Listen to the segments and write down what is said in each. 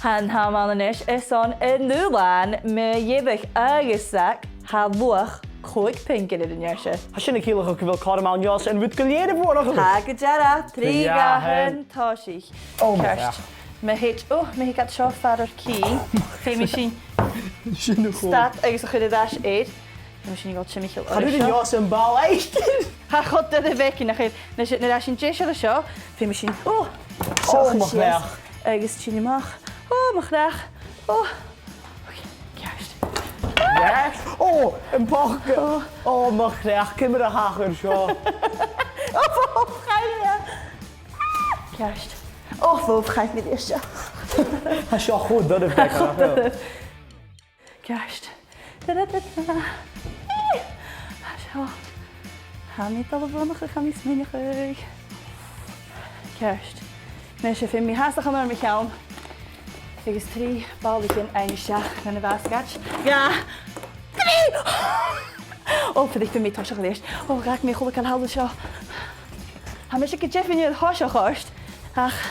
Han Hamanis is on in Nulan, me Yibik Agasak, Havuach, Koik Pinkin in Yersha. Has sinna cíach go bhfuil carmán Jos an bhut go léad bhórach. Hagajara, Triga, hen. Toshi. Oh, my Kerst. Me hit, me got shot father key. Machine. Sinna go. Stat, agus a chud dash 8. Machine got Jimmy Hill. Ga du Jos an bal éist? Ha god de week nach het. Na zit na dash in Jesha the show. Machine. Oh, mag graag. Agus Chini mag. Oh, mag graag. Oh. Kerst. Ja? Oh, een pakje. Oh, mag graag. Kim er een hager zo. Oh, ga je? Kerst. Oh, wo ga ik met eerst? Has je al goed dat het bekker. Kerst. Zo. Ga niet alle vondige, ga niet sminnig. Kerst. Mensen vinden me haastig aan met jou. Ik is 3 balken eindjes aan de waskatch. Ja. 3! Oh, vind ik de meter geweest. Oh, raak me goed kan houden zo. Hij mis ik het Jeff in je horsje gast. Ach.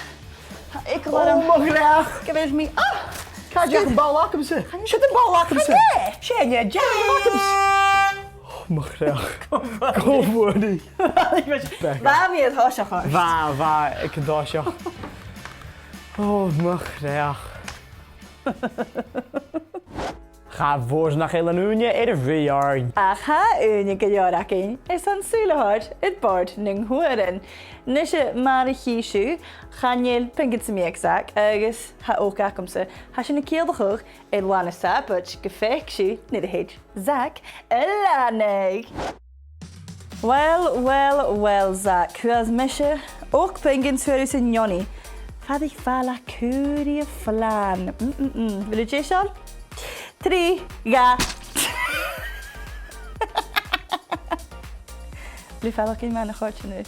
Ik laat hem. Oh, mag graag. Ik heb me. Ah. Ga je een bal lakken ze? Zet een bal lakken ze. Nee. Sjen je, Jack lakken ze. Oh, mag graag. Kom voor die. Waar me het horsje gast? Waar, ik dacht ja. Oh, mag graag. Ga voor ze naar Gelenunie in de VR. Aha, unieke jaraking. Is dan zulehard het bord ning horen. Nisje marigishu, gaan je pinkets me exact. Ergens ha ook akomse. Has je een keel hoog, het wane sapach, gefectie, niet de heet zak, elanig. Well, Zak, was misje ook pinkets voor u in Jonny. Had ik vala curie flan. Wil je Jason? 3, ga. Blijf wel ook in mijn gootje nu.